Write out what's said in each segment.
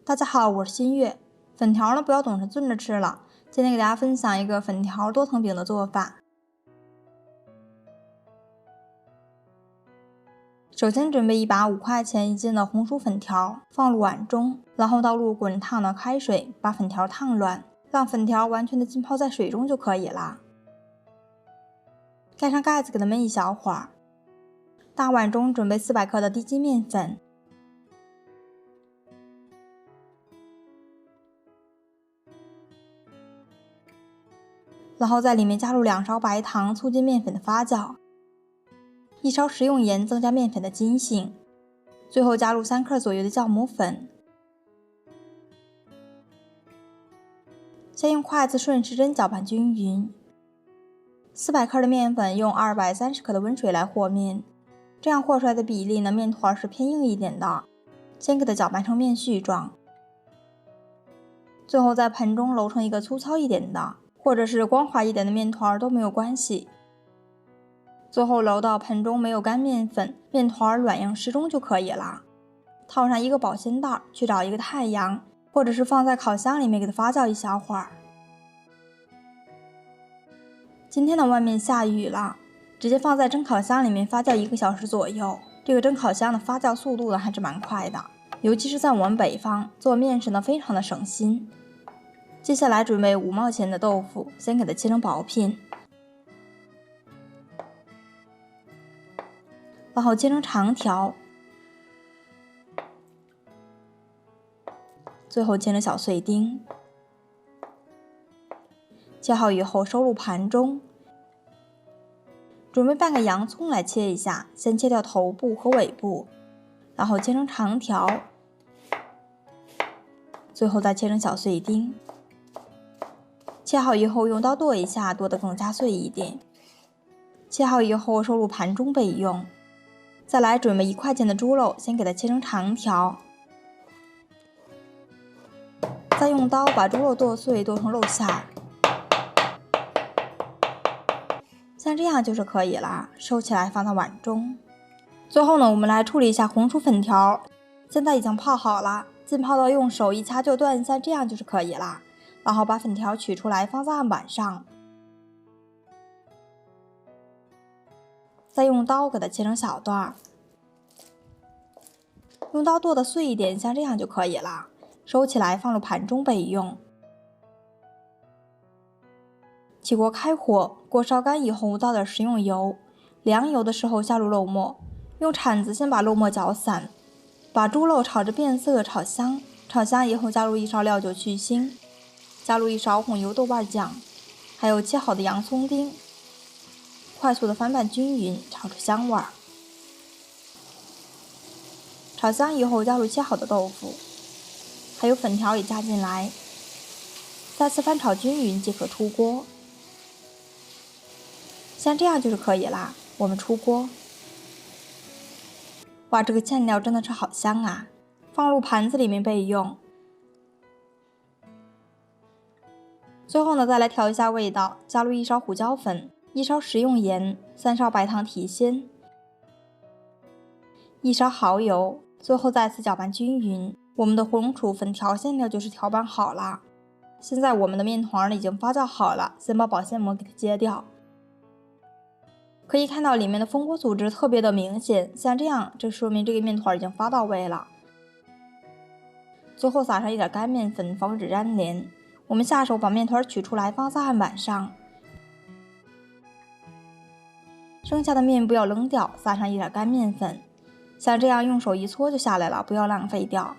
大家好，我是新月。粉条呢不要总是炖着吃了，今天给大家分享一个粉条多层饼的做法。首先准备一把5块钱一斤的红薯粉条，放入碗中，然后倒入滚烫的开水，把粉条烫软，让粉条完全的浸泡在水中就可以了。盖上盖子给它焖一小会儿。大碗中准备400克的低筋面粉。然后在里面加入2勺白糖，促进面粉的发酵；1勺食用盐，增加面粉的筋性；最后加入3克左右的酵母粉。先用筷子顺时针搅拌均匀。400克的面粉用230克的温水来和面，这样和出来的比例呢，面团是偏硬一点的。先给它搅拌成面絮状，最后在盆中揉成一个粗糙一点的，或者是光滑一点的面团都没有关系。最后揉到盆中没有干面粉，面团软硬适中就可以了。套上一个保鲜袋，去找一个太阳，或者是放在烤箱里面给它发酵一小会儿。今天的外面下雨了，直接放在蒸烤箱里面发酵1个小时左右。这个蒸烤箱的发酵速度呢还是蛮快的，尤其是在我们北方做面时呢非常的省心。接下来准备5毛钱的豆腐，先给它切成薄片，然后切成长条，最后切成小碎丁。切好以后收入盘中。准备半个洋葱来切一下，先切掉头部和尾部，然后切成长条，最后再切成小碎丁。切好以后用刀剁一下，剁得更加碎一点。切好以后收入盘中备用。再来准备1块钱的猪肉，先给它切成长条，再用刀把猪肉剁碎，剁成肉馅儿。像这样就是可以了，收起来放到碗中。最后呢，我们来处理一下红薯粉条，现在已经泡好了，浸泡到用手一掐就断，像这样就是可以了。然后把粉条取出来放在案板上，再用刀给它切成小段，用刀剁得碎一点，像这样就可以了。收起来放入盘中备用。起锅开火，锅烧干以后倒点食用油，凉油的时候下入肉末，用铲子先把肉末搅散，把猪肉炒至变色炒香，炒香以后加入1勺料酒去腥，加入1勺红油豆瓣酱，还有切好的洋葱丁，快速的翻拌均匀，炒出香味儿。炒香以后加入切好的豆腐，还有粉条也加进来，再次翻炒均匀即可出锅。像这样就是可以啦，我们出锅。哇，这个馅料真的是好香啊！放入盘子里面备用。最后呢，再来调一下味道，加入1勺胡椒粉，1勺食用盐，3勺白糖提鲜，1勺蚝油，最后再次搅拌均匀。我们的红薯粉条馅料就是调拌好了。现在我们的面团已经发酵好了，先把保鲜膜给它揭掉。可以看到里面的蜂窝组织特别的明显，像这样，这说明这个面团已经发到位了。最后撒上一点干面粉，防止粘连。我们下手把面团取出来放在案板上，剩下的面不要扔掉，撒上一点干面粉，像这样用手一搓就下来了，不要浪费掉。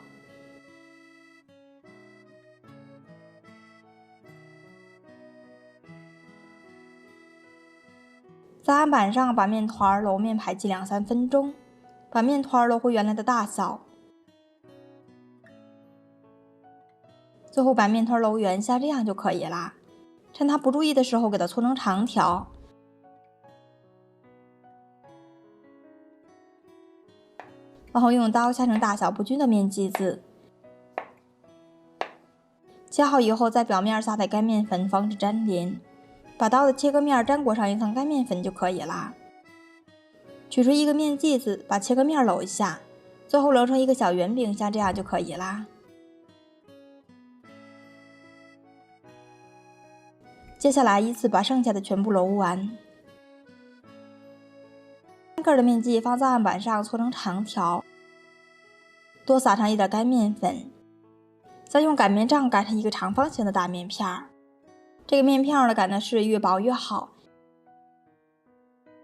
在案板上把面团揉面排挤2-3分钟，把面团揉回原来的大小。最后把面团揉圆，像这样就可以啦。趁它不注意的时候，给它搓成长条，然后用刀掐成大小不均的面剂子。切好以后，在表面撒点干面粉，防止粘连。把刀的切割面粘裹上1层干面粉就可以啦。取出一个面剂子，把切割面揉一下，最后揉成一个小圆饼，像这样就可以啦。接下来依次把剩下的全部揉完。单个的面剂放在案板上搓成长条，多撒上一点干面粉，再用擀面杖擀成一个长方形的大面片儿。这个面片儿呢，擀的是越薄越好，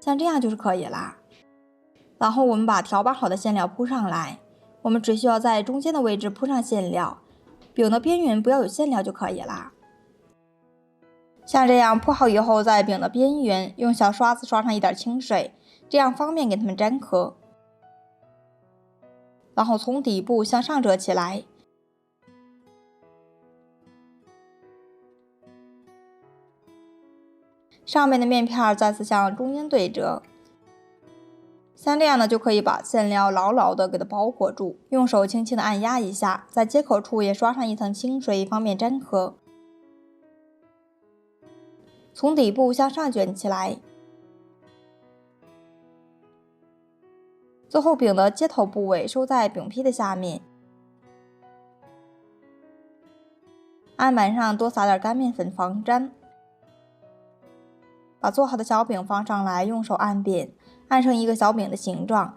像这样就是可以啦。然后我们把调拌好的馅料铺上来，我们只需要在中间的位置铺上馅料，饼的边缘不要有馅料就可以啦。像这样铺好以后，在饼的边缘用小刷子刷上一点清水，这样方便给它们粘合。然后从底部向上折起来，上面的面片再次向中间对折。像这样呢，就可以把馅料牢牢的给它包裹住，用手轻轻的按压一下，在接口处也刷上一层清水，方便粘合。从底部向上卷起来，最后饼的接头部位收在饼坯的下面。案板上多撒点干面粉防粘，把做好的小饼放上来，用手按扁，按成一个小饼的形状。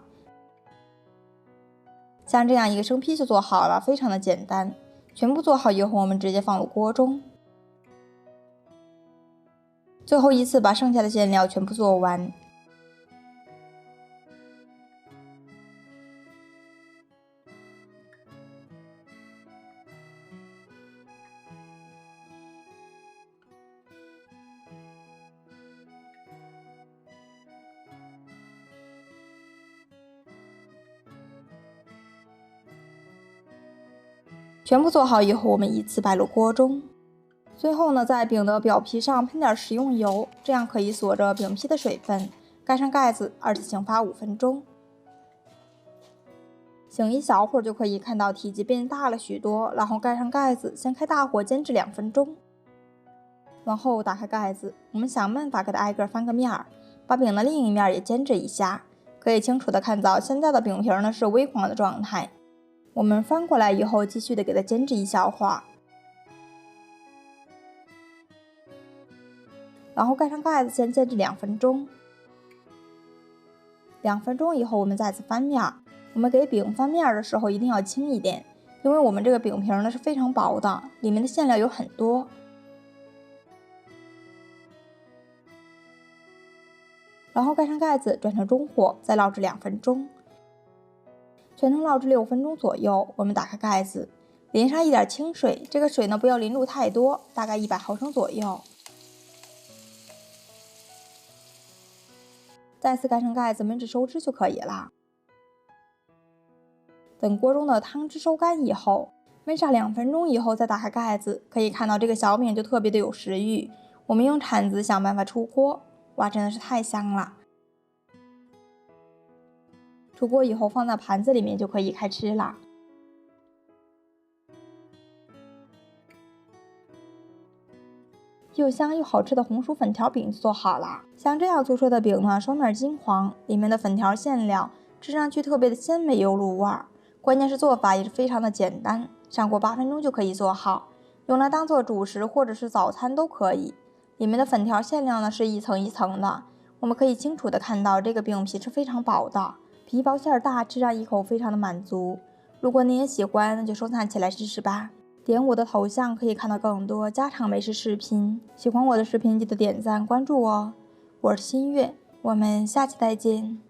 像这样一个生坯就做好了，非常的简单。全部做好以后，我们直接放入锅中。最后依次把剩下的馅料全部做完。全部做好以后，我们依次摆入锅中。最后呢，在饼的表皮上喷点食用油，这样可以锁着饼皮的水分。盖上盖子，二次醒发5分钟。醒一小会儿就可以看到体积变大了许多，然后盖上盖子，先开大火煎至2分钟。然后打开盖子，我们想办法给它挨个翻个面儿，把饼的另一面也煎制一下。可以清楚的看到现在的饼皮呢是微黄的状态。我们翻过来以后，继续的给它煎制一小会儿。然后盖上盖子，先煎至2分钟。2分钟以后，我们再次翻面。我们给饼翻面的时候一定要轻一点，因为我们这个饼皮呢是非常薄的，里面的馅料有很多。然后盖上盖子，转成中火，再烙制2分钟，全程烙制6分钟左右。我们打开盖子，淋上一点清水，这个水呢不要淋入太多，大概100毫升左右。再次盖上盖子，焖至收汁就可以了。等锅中的汤汁收干以后，焖上2分钟以后再打开盖子，可以看到这个小饼就特别的有食欲。我们用铲子想办法出锅，哇，真的是太香了！出锅以后放在盘子里面就可以开吃了。又香又好吃的红薯粉条饼就做好了。像这样做出的饼呢，双面金黄，里面的粉条馅料吃上去特别的鲜美有卤味儿。关键是做法也是非常的简单，上锅8分钟就可以做好，用来当做主食或者是早餐都可以。里面的粉条馅料呢是一层一层的，我们可以清楚的看到这个饼皮是非常薄的，皮薄馅大，吃上一口非常的满足。如果你也喜欢，那就收藏起来试试吧。点我的头像可以看到更多家常美食视频，喜欢我的视频记得点赞关注哦。我是新月，我们下期再见。